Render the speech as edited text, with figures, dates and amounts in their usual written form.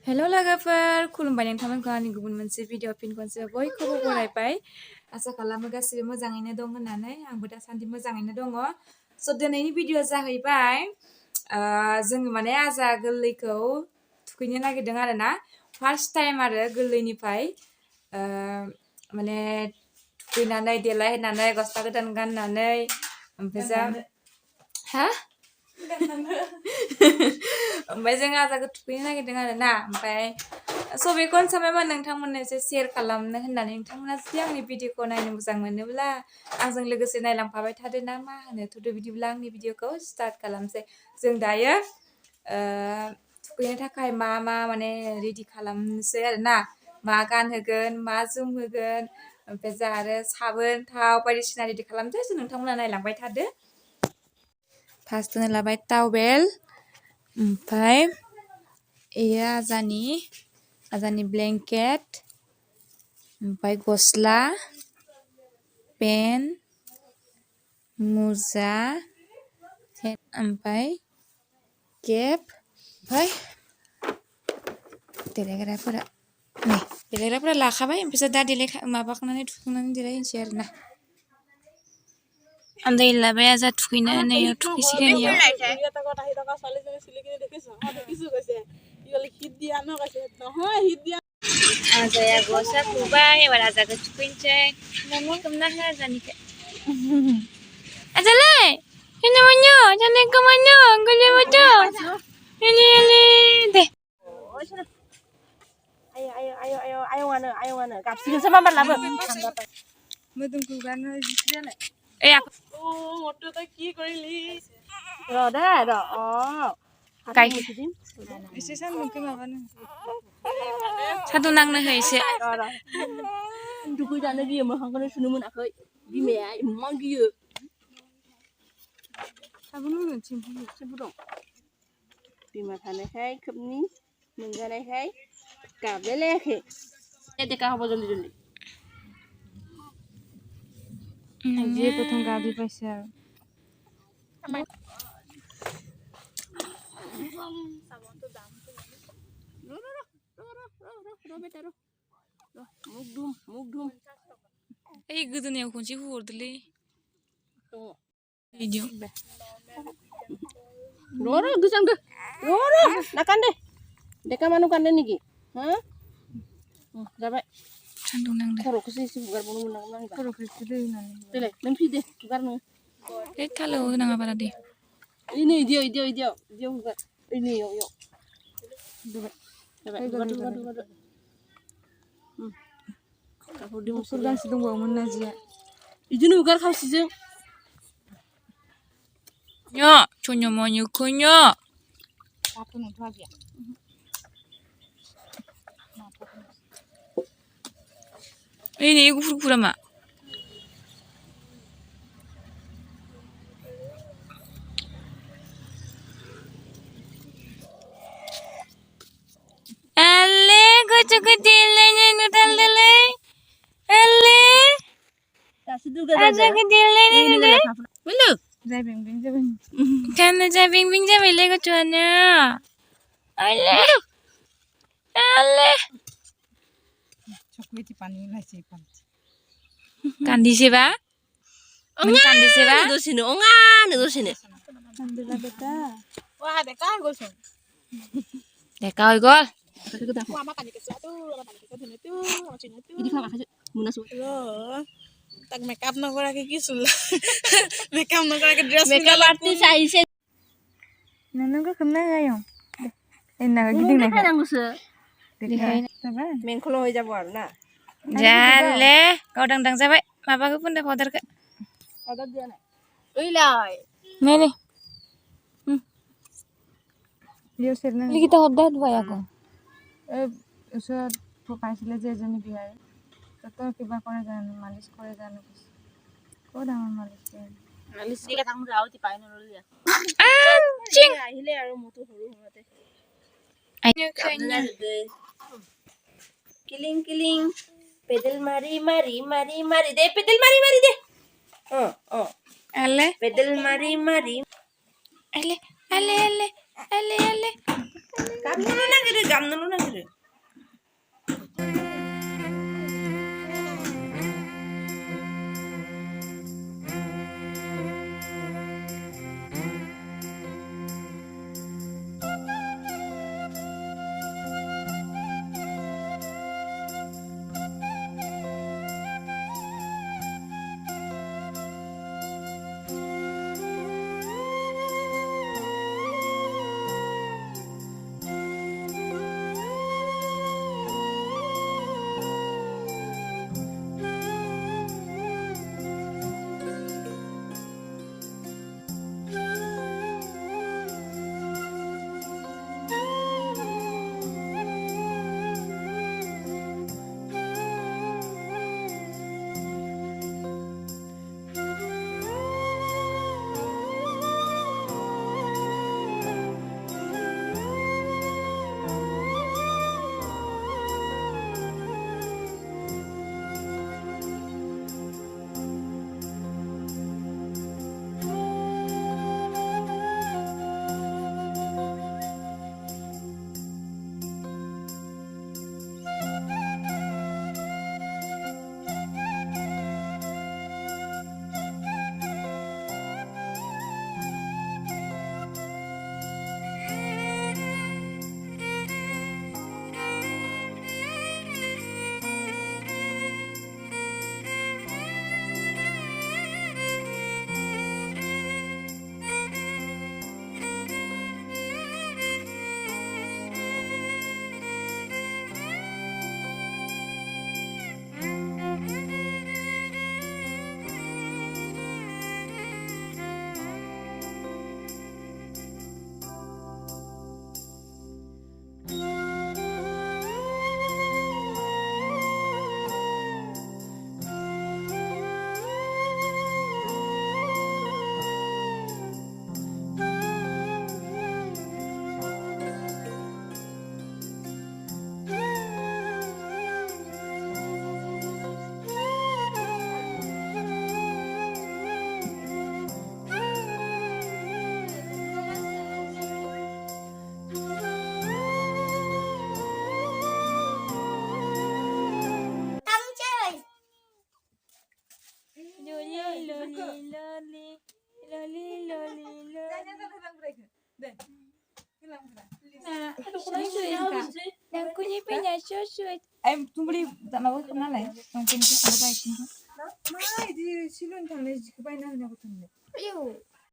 हेल' लोगोफोर खुलुमबाय नोंथांमोनखौ आंनि गुबुन मोनसे भिडिअ फिन खनसे बयखौबो बरायबाय आसा खालामो गासिबो मोजाङैनो दं होननानै आंबो दासान्दि मोजाङैनो दङ स' दिनैनि भिडिअ जाहैबाय जोङो माने आजा गोरलैखौ थुखैनो नागिरदों आरो ना फार्स्ट टाइम आरो गोरलैनिफ्राय माने थुखैनानै देलायहोनानै गस्ला गोदान गाननानै ओमफ्राय जा हा ओमफ्राय जों आजाखौ थुखैनो नागिरदों आरो ना ओमफ्राय स' बेखौनो सानबायमा नोंथांमोननो एसे शेयार खालामनो होननानै नोंथांमोना जुदि आंनि भिडिअखौ नायनो मोजां मोनोब्ला आंजों लोगोसे नायलांफाबाय थादो ना मा होनो थ'दो बिदिब्ला आंनि भिडिअखौ स्टार्ट खालामसै जों दायो थुखैनो थाखाय मा माने रेडि खालामनोसै आरो ना मा गानहोगोन मा जोमहोगोन ओमफ्राय जा आरो साबोन थाव बायदिसिना रेडि खालामसै जों नोंथांमोना नायलांबाय थादो फार्स्टआवनो लाबाय टावेल ओमफ्राय इयो आजानि ब्लेंकेट ओमफ्राय गस्ला पेन्ट मुजा ओमफ्राय केप ओमफ्राय देलायग्राफोरा लाखाबाय ओमफ्राय दा माबाखांनानै थुखांनानै देलायहोनोसै आरो ना आमदाय लाबाय आजा थुखैनो नैयाव थुखैसिगोन इयाव आजाया गस्ला खुबाय एबार आजाखौ थुखैनोसै खोमना हो आजानिखौ ajalay ini mana jangan ke mana gede macam ini deh ayo ngana kapsikin sama mar labo modomku gano jisrele aku moto ta ki korili ro kai ese sandung ke mabano satu nangno ho ese duku jane giyo mohangkone suno monakhai bimaया imman giyo sabun simpu dong bima थानायखाय खोबनि मोनजानायखाय गाबलायलायाखै देखा हबो जल्दी जे प्रथम गाबि पाइसे आरो मुग दुम ओइ गोदोनायाव खनसे होहरदोलै भिडिअ रो गोजांदो रो नाकान दे देखा मानु कानदे निकी हा जाबाय सान्दुं नांदो खर'खौसो एसे हुगारबावनो मोननांगोन आंबा खर'खौ एसे दै होनानै देलाय नों फैदे हुगारनो बे थालायाव होनाङा बारा दे ini idiot hugar ini yuk जाबाय हुगार aku di मुसुर गांसे दंबावोमोन ना जिया बिदिनो Hugar खावसेजों nya conya mau kunya apa nanti aja ini gufur mak ale gocok kedelainya nutal dele ale aja kedelainya dele belum jai bing kan jai bing jai le gocuannya ale chocolate pani nasi pan kandi seba kandi seba itu sini alhamdulillah beta wah dekah gosong deka oi gol wah makan di sesuatu ini kalau kasih munas tak make up nongkora ke sulah make up nongkora ke dress make up artis aise nanu ke kemana ayo enak giding nih kan ngusu coba mengkolo hoy jabo aru na jale kau dang sampai mabaku pun dah powder ke order dia na oi lai nih dia sirna ini kita order dua ya kok usah pakai sila jajan biaya tetap kiba kore jangan malis kore jangan kau dah malis malis dia kamu jauh di pain dulu ya anjing hile aru mutu huru mate ayo kayaknya kiling pedal mari deh pedal mari deh ale pedal mari ale Gamnोल' नागिरो Nangkunya punya susu. Tunggu di mabaw ko na lang. Yung pinto ko ba ito? May di silon tang na jika bay na na ko tang. Ayo.